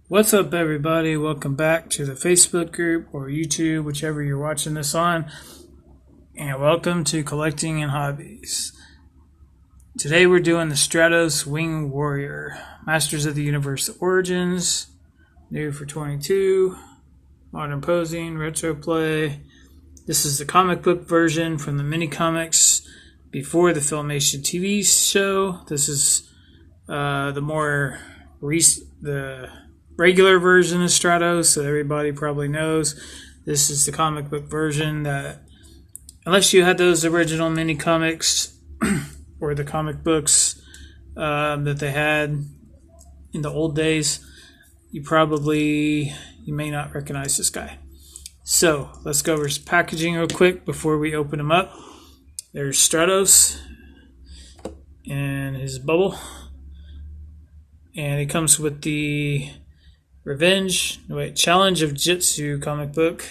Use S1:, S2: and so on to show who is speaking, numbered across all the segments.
S1: What's up, everybody? Welcome back to the Facebook group or YouTube, whichever you're watching this on, and welcome to Collecting and Hobbies. Today we're doing the Stratos Wing Warrior, Masters of the Universe Origins, new for 22, modern posing, retro play. This is the comic book version from the mini comics before the Filmation TV show. This is the regular version of Stratos that everybody probably knows. This is the comic book version that, unless you had those original mini comics or the comic books that they had in the old days, you may not recognize this guy. So let's go over his packaging real quick before we open him up. There's Stratos and his bubble, and it comes with the Challenge of Jitsu comic book,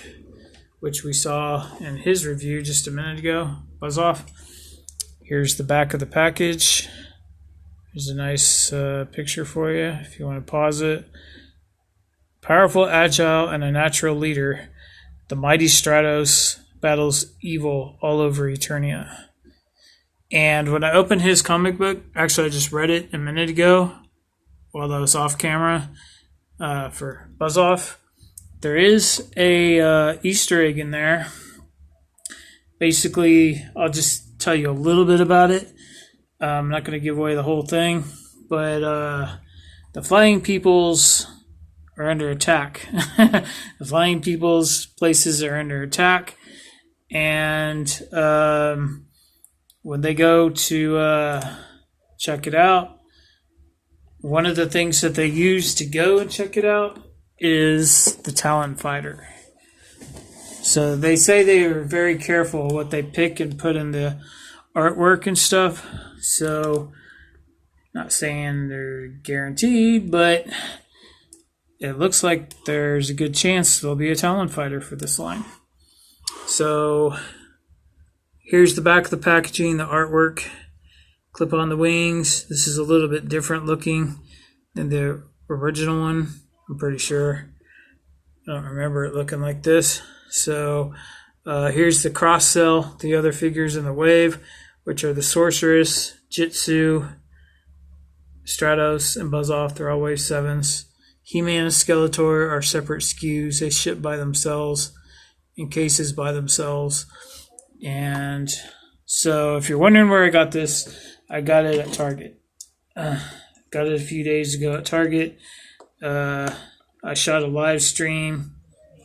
S1: which we saw in his review just a minute ago. Buzz off. Here's the back of the package. Here's a nice picture for you if you want to pause it. Powerful, agile, and a natural leader, the mighty Stratos battles evil all over Eternia. And when I opened his comic book, actually I just read it a minute ago while I was off camera for Buzz Off. There is a Easter egg in there. Basically, I'll just tell you a little bit about it. I'm not going to give away the whole thing, but the Flying Peoples are under attack. The Flying Peoples places are under attack, and when they go to check it out, one of the things that they use to go and check it out is the Talon Fighter. So they say they are very careful what they pick and put in the artwork and stuff. So, not saying they're guaranteed, but it looks like there's a good chance there'll be a Talon Fighter for this line. So, here's the back of the packaging, the artwork. Clip on the wings. This is a little bit different looking than the original one, I'm pretty sure. I don't remember it looking like this. So, here's the cross cell, the other figures in the wave, which are the Sorceress, Jitsu, Stratos, and Buzz Off. They're all wave 7s. He-Man and Skeletor are separate SKUs. They ship by themselves, in cases by themselves. And so if you're wondering where I got this, I got it at Target. Got it a few days ago at Target. I shot a live stream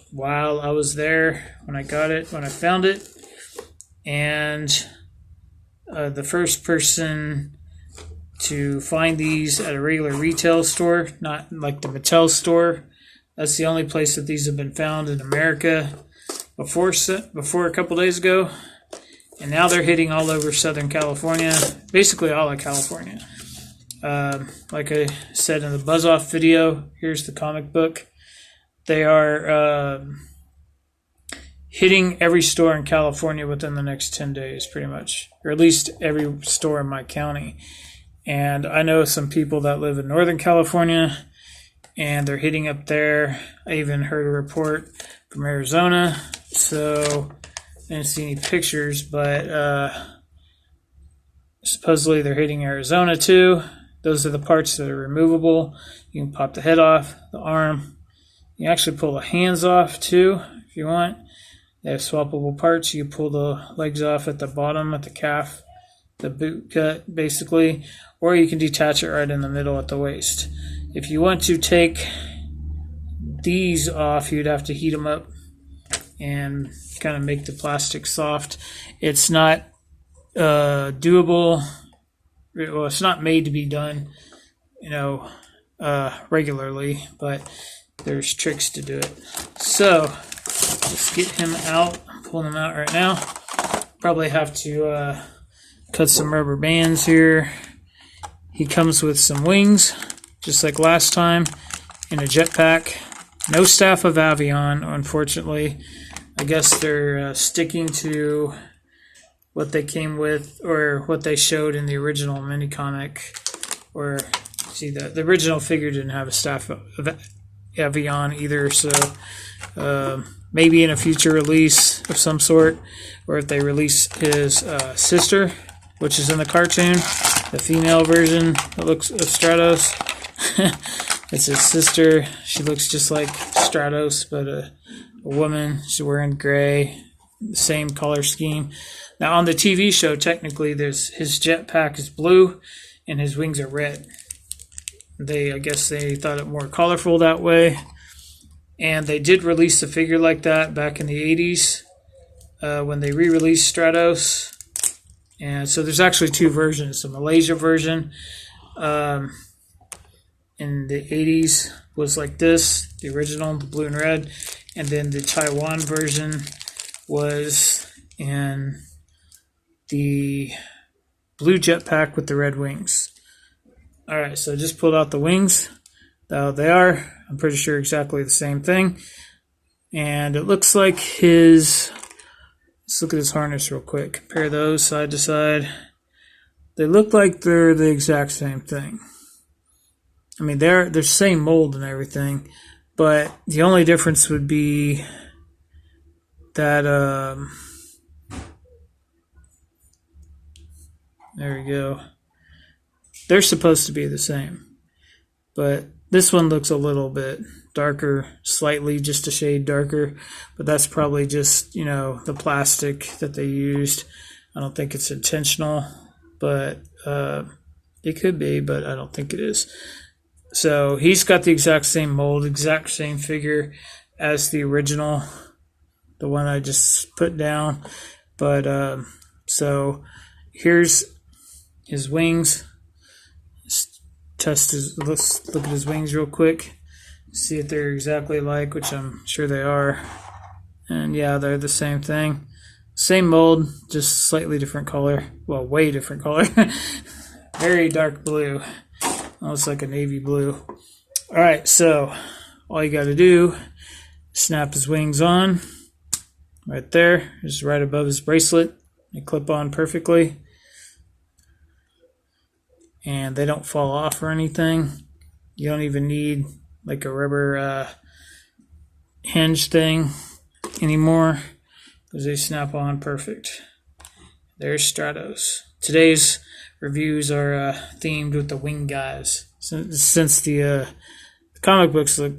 S1: while I was there when I got it, when I found it. And the first person to find these at a regular retail store, not like the Mattel store. That's the only place that these have been found in America before a couple days ago. And now they're hitting all over Southern California, basically all of California. Like I said in the Buzz Off video, here's the comic book. They are hitting every store in California within the next 10 days, pretty much. Or at least every store in my county. And I know some people that live in Northern California, and they're hitting up there. I even heard a report from Arizona. So I didn't see any pictures, but supposedly they're hitting Arizona too. Those are the parts that are removable. You can pop the head off, the arm. You can actually pull the hands off too if you want. They have swappable parts. You can pull the legs off at the bottom, at the calf, the boot cut basically, or you can detach it right in the middle at the waist. If you want to take these off, you'd have to heat them up and kind of make the plastic soft. It's not doable. Well, it's not made to be done, regularly, but there's tricks to do it. So let's get him out. I'm pulling him out right now. Probably have to cut some rubber bands here. He comes with some wings, just like last time, in a jetpack. No Staff of Avion, unfortunately. I guess they're sticking to what they came with, or what they showed in the original mini comic. Or, see, the original figure didn't have a Staff of Evian either. So maybe in a future release of some sort, or if they release his sister, which is in the cartoon, the female version that looks of Stratos. It's his sister. She looks just like Stratos, but a woman. She's wearing gray, the same color scheme. Now on the TV show, technically, his jetpack is blue and his wings are red. I guess they thought it more colorful that way. And they did release a figure like that back in the 80s when they re-released Stratos. And so there's actually two versions. The Malaysia version in the 80s was like this, the original, the blue and red. And then the Taiwan version was in the blue jetpack with the red wings. All right, so I just pulled out the wings. They are, I'm pretty sure, exactly the same thing. And it looks like let's look at his harness real quick. Compare those side to side. They look like they're the exact same thing. I mean, they're the same mold and everything, but the only difference would be that, there we go. They're supposed to be the same, but this one looks a little bit darker, slightly, just a shade darker, but that's probably just, the plastic that they used. I don't think it's intentional, but it could be, but I don't think it is. So he's got the exact same mold, exact same figure as the original, the one I just put down. But so here's his wings. Let's look at his wings real quick. See if they're exactly alike, which I'm sure they are. And yeah, they're the same thing. Same mold, just slightly different color. Well, way different color. Very dark blue. Almost like a navy blue. All right, so all you got to do, snap his wings on. Right there, just right above his bracelet. They clip on perfectly. And they don't fall off or anything. You don't even need like a rubber hinge thing anymore because they snap on perfect. There's Stratos. Today's reviews are themed with the wing guys, since the comic books look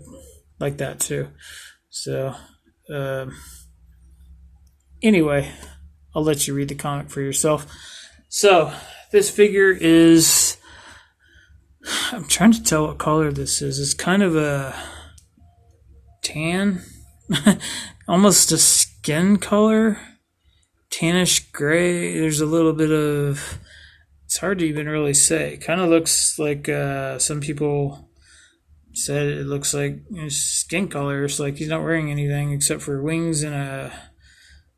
S1: like that too. So anyway, I'll let you read the comic for yourself. So this figure is, I'm trying to tell what color this is. It's kind of a tan, almost a skin color, tannish gray. There's a little bit of, it's hard to even really say. Kind of looks like some people said it looks like skin color. It's like he's not wearing anything except for wings and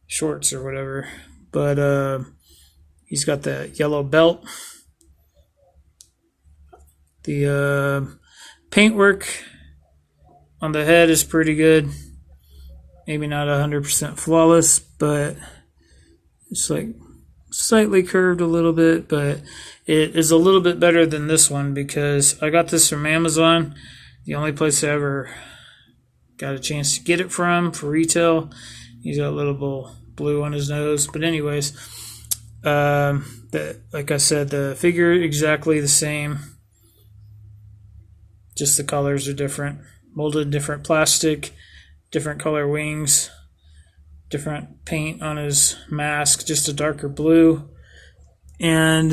S1: shorts or whatever. But he's got the yellow belt. The paintwork on the head is pretty good. Maybe not 100% flawless, but it's like slightly curved a little bit, but it is a little bit better than this one because I got this from Amazon. The only place I ever got a chance to get it from for retail. He's got a little blue on his nose. But anyways, like I said, the figure exactly the same. Just the colors are different. Molded different plastic, different color wings, different paint on his mask, just a darker blue. And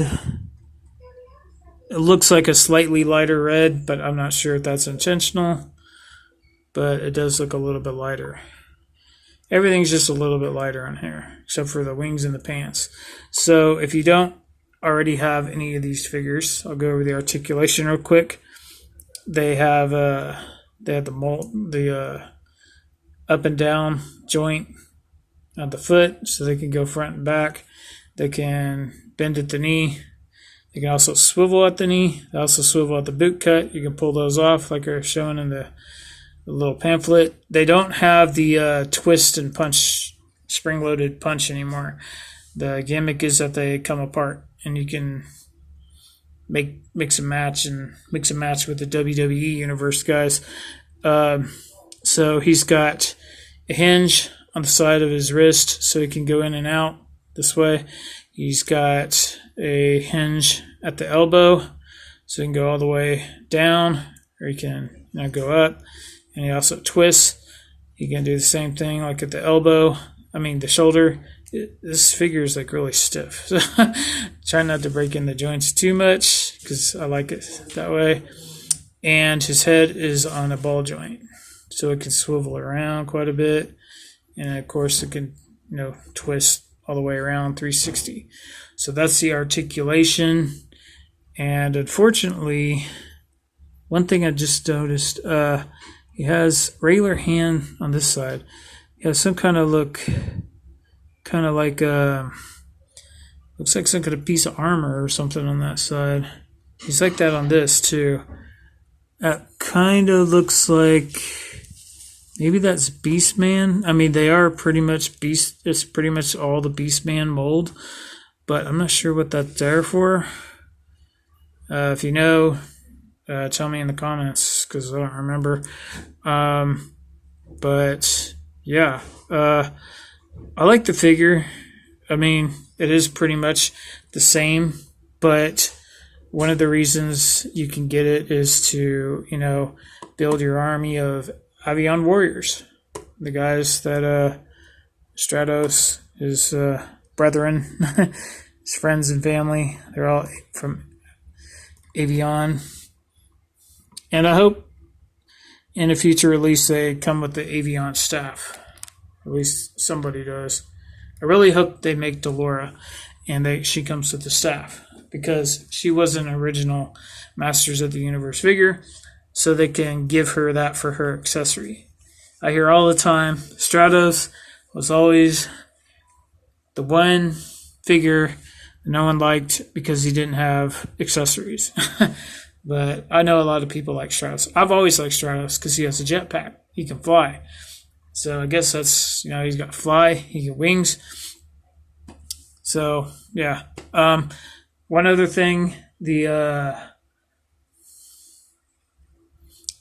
S1: it looks like a slightly lighter red, but I'm not sure if that's intentional. But it does look a little bit lighter. Everything's just a little bit lighter on here, except for the wings and the pants. So if you don't already have any of these figures, I'll go over the articulation real quick. They have the up and down joint at the foot, so they can go front and back. They can bend at the knee. They can also swivel at the knee. They also swivel at the boot cut. You can pull those off like are shown in the little pamphlet. They don't have the twist and punch, spring-loaded punch anymore. The gimmick is that they come apart, and you can mix and match with the WWE Universe guys. So he's got a hinge on the side of his wrist so he can go in and out this way. He's got a hinge at the elbow so he can go all the way down, or he can go up. And he also twists. He can do the same thing like at the elbow. The shoulder. This figure is like really stiff. So try not to break in the joints too much because I like it that way. And his head is on a ball joint, so it can swivel around quite a bit. And of course it can, twist all the way around 360. So that's the articulation. And unfortunately, one thing I just noticed, he has regular hand on this side. He has some kind of look, kind of like looks like some kind of piece of armor or something on that side. He's like that on this too. That kind of looks like maybe that's Beastman. They are pretty much Beast. It's pretty much all the Beastman mold, but I'm not sure what that's there for. If you know, tell me in the comments because I don't remember. But yeah, I like the figure. It is pretty much the same, but one of the reasons you can get it is to, build your army of Avian warriors. The guys that Stratos, his brethren, his friends and family, they're all from Avian. And I hope in a future release they come with the Avian staff. At least somebody does. I really hope they make Delora and she comes with the staff, because she was an original Masters of the Universe figure, so they can give her that for her accessory. I hear all the time, Stratos was always the one figure no one liked because he didn't have accessories. But I know a lot of people like Stratos. I've always liked Stratos because he has a jetpack. He can fly. So I guess that's, he's got fly, he got wings. So, yeah. One other thing, the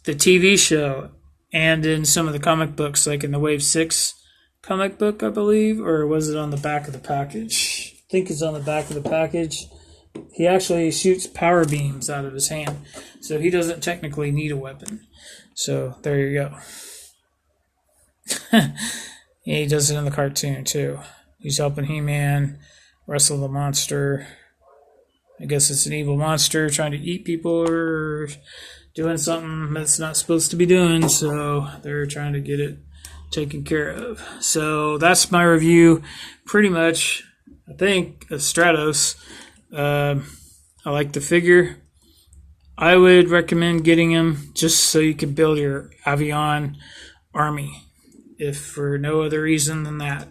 S1: TV show and in some of the comic books, like in the Wave 6 comic book, I believe, or was it on the back of the package? I think it's on the back of the package. He actually shoots power beams out of his hand, so he doesn't technically need a weapon. So there you go. Yeah, he does it in the cartoon too. He's helping He-Man wrestle the monster. I guess it's an evil monster trying to eat people or doing something that's not supposed to be doing, so they're trying to get it taken care of. So that's my review, pretty much, I think, of Stratos. I like the figure. I would recommend getting him just so you can build your Avian army, if for no other reason than that.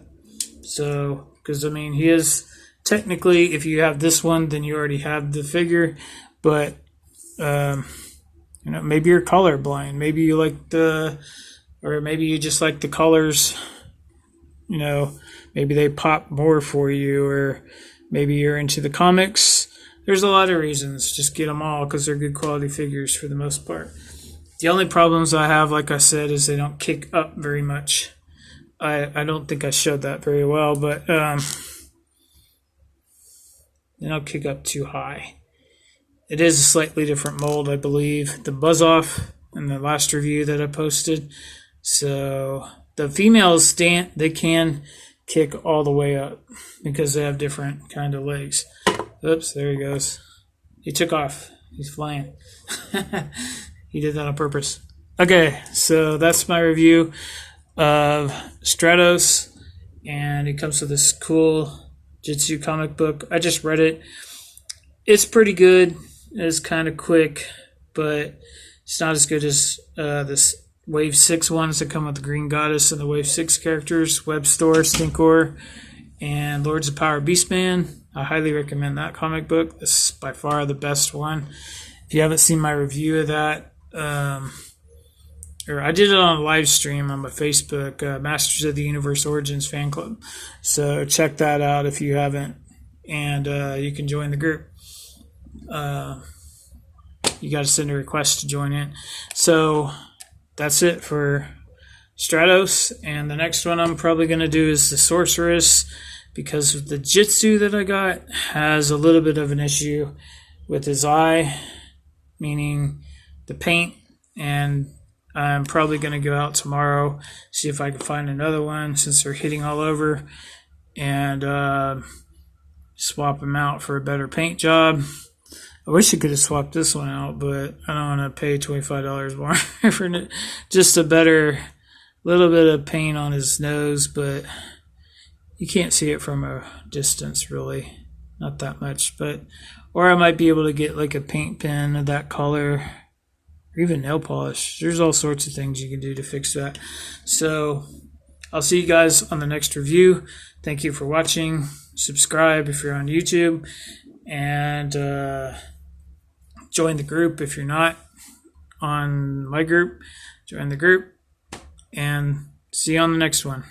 S1: So, because he is technically, if you have this one, then you already have the figure, but maybe you're colorblind. Maybe you like or maybe you just like the colors. Maybe they pop more for you, or maybe you're into the comics. There's a lot of reasons. Just get them all because they're good quality figures for the most part. The only problems I have, like I said, is they don't kick up very much. I don't think I showed that very well, but they don't kick up too high. It is a slightly different mold, I believe, the Buzz Off in the last review that I posted. So the females, they can kick all the way up because they have different kind of legs. Oops, there he goes. He took off. He's flying. He did that on purpose. Okay, so that's my review of Stratos, and it comes with this cool Jitsu comic book. I just read it. It's pretty good. It's kind of quick, but it's not as good as this Wave 6 ones that come with the Green Goddess and the Wave 6 characters, Web Store, Stinkor, and Lords of Power Beastman. I highly recommend that comic book. This is by far the best one. If you haven't seen my review of that, or I did it on a live stream on my Facebook, Masters of the Universe Origins fan club. So check that out if you haven't, and you can join the group. You got to send a request to join in. So that's it for Stratos. And the next one I'm probably going to do is the Sorceress, because the Jitsu that I got has a little bit of an issue with his eye, meaning the paint, and I'm probably going to go out tomorrow, see if I can find another one since they're hitting all over, and swap them out for a better paint job. I wish I could have swapped this one out, but I don't want to pay $25 more for just a better little bit of paint on his nose, but you can't see it from a distance really, not that much. But or I might be able to get like a paint pen of that color, or even nail polish. There's all sorts of things you can do to fix that. So I'll see you guys on the next review. Thank you for watching. Subscribe if you're on YouTube, and join the group if you're not on my group. Join the group, and see you on the next one.